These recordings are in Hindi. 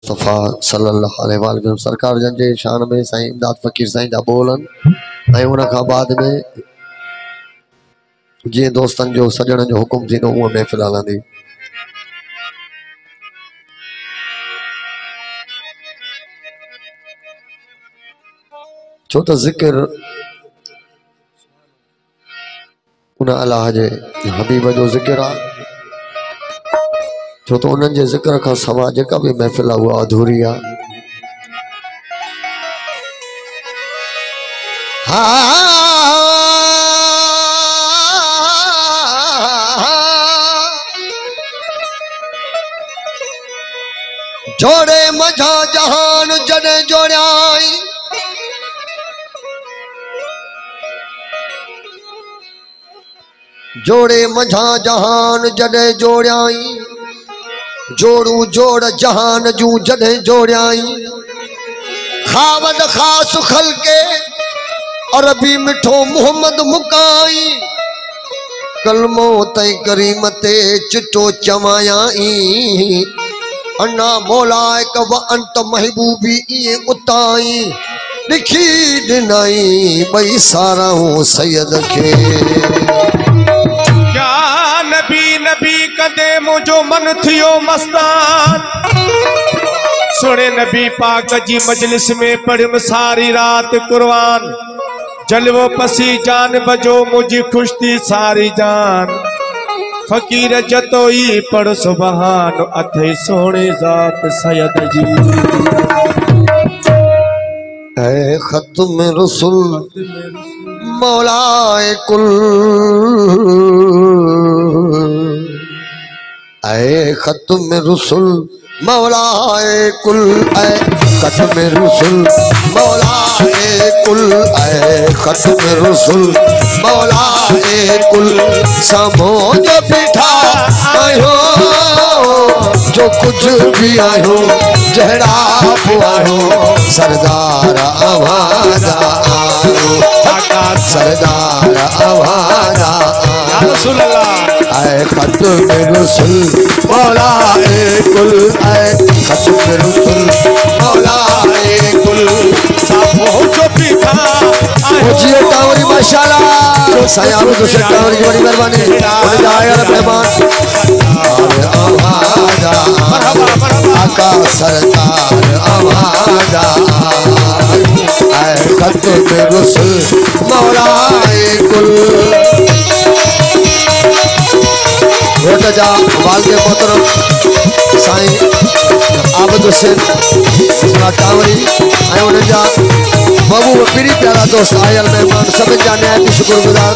मुस्तफ़ा सल्लल्लाहु अलैहि वसल्लम सरकार जन जे शान में साईं इमदाद फ़कीर साईं जा बोलन ऐं उन खां बाद में जे दोस्तन जो सजण जो हुकुम थींदो उहा महफ़िल हलंदी। छो तो ज़िक्र उन अल्लाह जे हबीब जो ज़िक्र आ, छो तो उन्हनि जे ज़िक्र खां सवा जेका भी महफ़िल आहे उहा अधूरी आ। जोड़े मझा जहान जॾहिं जोड़ियाई जोड़े मझा जहान जॾहिं जोड़ियाई जोड़ू जोड़ जहान जू जॾहिं जोड़ियाई खावद खास खलके अरबी मिठो मोहम्मद मुकाई कलमो तई करीम ते चिटो चवायाई अन्ना मौलाए कब अंत महबूबी इए उताई लिखी दिनाई बई साराऊं सैयद के क्या नबी नबी कदे मुझो मन थियो मस्तान सुने नबी पाक जी मजलिस में पढ़म सारी रात कुर्बान जलवो पसी जान बजो मुझी खुश थी सारी जान फकीर जतोई पढ़ सुबहान अथे सोने जात सैयद जी ऐ खत्म रसूल मौलाए कुल ऐ खत्म रसूल मौलाए कुल ऐ खत्म रसूल मौलाए कुल ऐ खत्म रसूल मौलाए कुल समो जो बिठा आयो जो कुछ भी आयो जहरा आयो सरदार आवाजा आयो सरदार आवाजा ऐ खत्म रसूल मौलाए कुल ऐ खत्म रसूल मौलाए कुल समो जो बिठा जियो टावरी माशाल्लाह सायाब हुसैन टावरी की बड़ी मेहरबानी उन्हें जाया मेहमान आवाजा आका सरदार आवाजा ऐ खत्म रसूल मौलाए कुल रोट जा वालदे मोहतरम साईं आबद हुसैन टावरी ऐं उन्हनि जा बाबू पीड़ी प्यारा दोस्त आयल मेहमान सभी जाने हैं शुक्रगुजार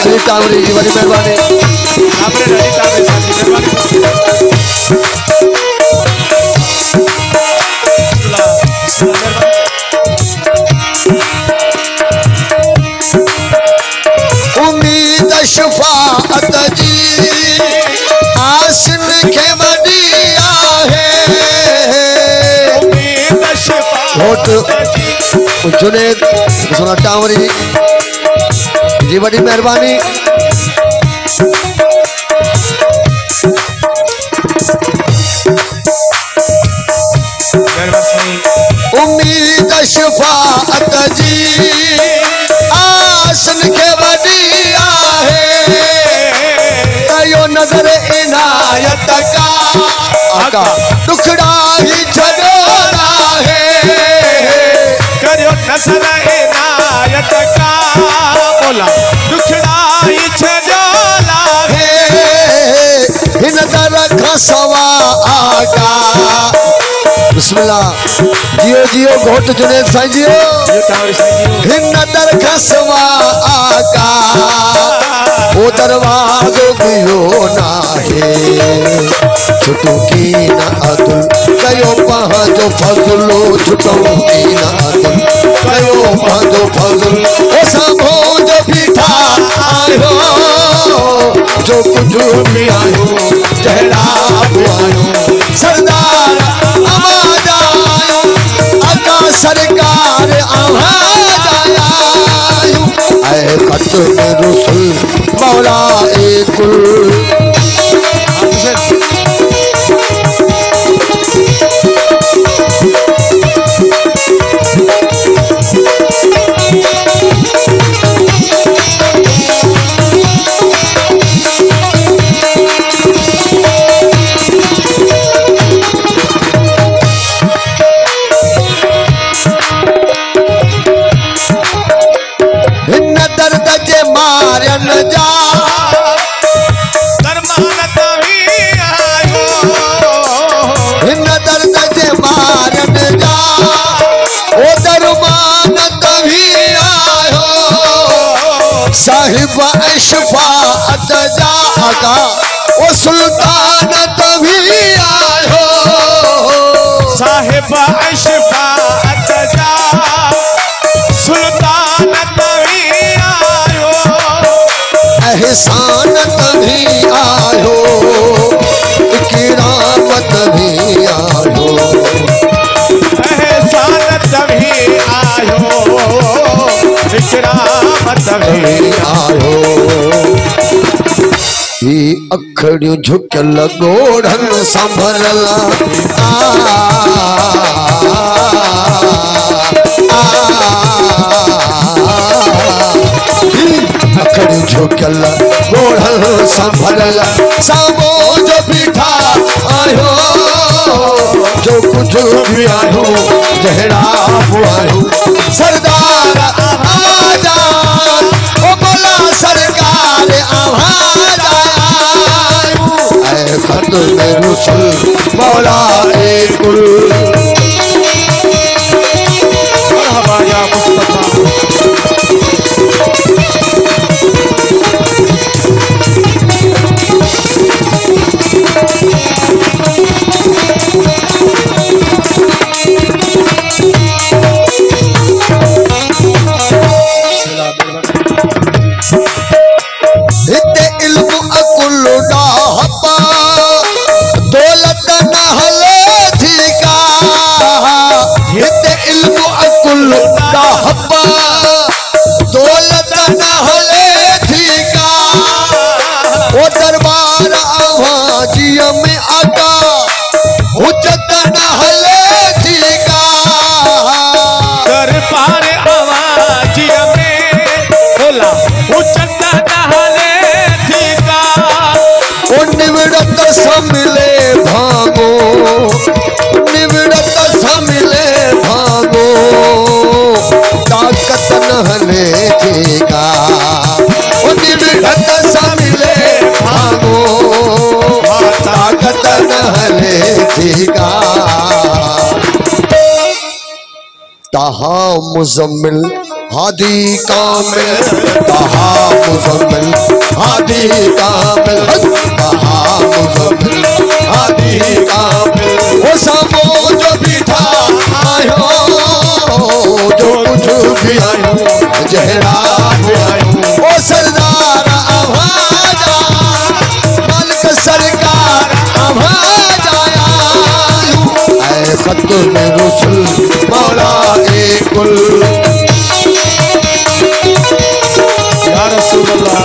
अली टावरी की बड़ी मेहरबानी उम्मीद शफाअत जी आसिन के वडी आहे उम्मीद शफाअत जुनेद सोना टावरी जी बड़ी मेहरबानी उम्मीद शफाअत जी आसन के वडी आहे तयो नजर इनायत का आका दुखड़ा ही छड़ोरा है करियो नजर इनायत का बोला दुखड़ा ही छड़ोरा है हिन दर खसवा आका बिस्मिल्लाह जियो जियो घोट जुनेद साईं जियो हिन दर खसवा आका ओ दरवाजो दियो नाहे छुटू की न अदुल कयो पंहिंजो फज़लो छुटू की न अदुल कयो पंहिंजो फज़ल ओ साम्हूं जो बीठा आयो जो कुछ भी आयो जहरा आयो सरदार आवाज आयो आका सरकार आवाज आयो ऐ खत्म रसूल मौलाए कुल साहिब शफाअत जा आका ओ सुल्तान तभी आयो साहिब शफाअत जा सुल्तान तभी आयो एहसान तभी आयो किरामत भी आयो एहसान तभी आयो किरामत भी आयो ही अखड़ियों झुकल गोढ़न संभलला अखड़ियों झुकल गोढ़न संभलला सामो जो बिठा आयो जो कुछ भी आयो जहरा आयो सरदार आवाज़ ओ बोला सरकार आवाज़ आयो खत में रुसल मौला कुल मरहबा या मुस्तफा मिले भागो निवृत्त मिले भागो ताकत नहले थीका निवृत्त मिले भागो ताकत नहले थीका तहा मुजम्मिल हादी कामिल तहा मुजम्मिल हादी कामिल तहा मुजम्मिल हादी कामिल वो सबो जो बिठा आयो जो कुछ भी आयो जहरा आयो वो सरदार आवाज़ मालिक सरकार आवाज़ आया ऐ खत में रुसल मौला कुल या रसूल अल्लाह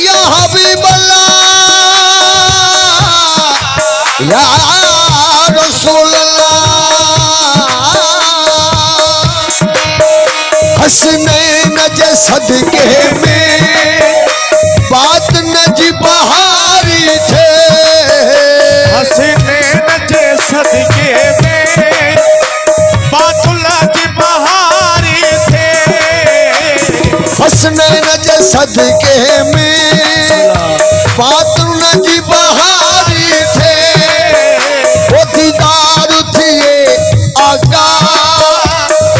या हबीब अल्लाह या रसूल हसनैन जे सदके में बात नजी बहारी थे हसनैन जे सदके में बात नजी बहारी थे हसनैन जे सदके में बात नजी बहारी थे वो दीदार थिए आका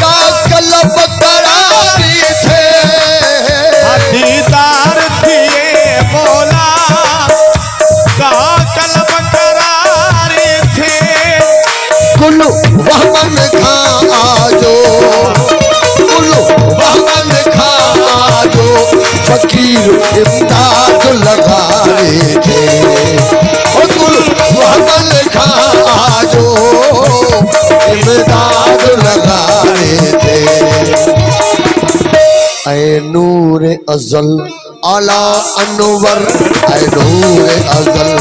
का कलब दीदार थिए मौला का कलब करारी थे कुल्लू वहमन खा आजो कुल्लू वहमन खा आजो फकीर इमदाद लगा रहे थे कुल्लू वहमन खा आजो इमदाद लगा रहे थे ऐ नूर अज़ल आला अनवर ऐ नूर अज़ल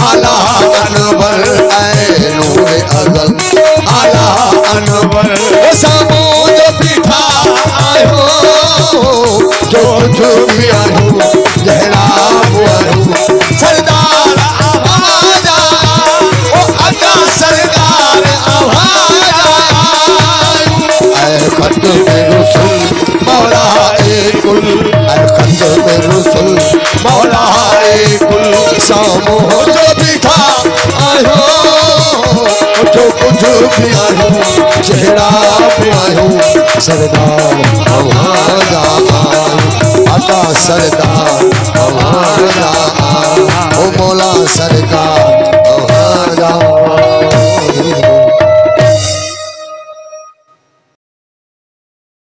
आला अनवर ऐ नूर अज़ल आला अनवर वो सामो जो बिठा आयो जो कुछ भी आयो जहरा आयो सरदार आवाज़ ओ अका सरकार आवाज़ आयो ऐ खत में रुसल मौला कुल जो कुछ भी आयो चेहरा भी आयो सरदार हमारा आता सरदार हमारा ओ मौला सरकार हमारा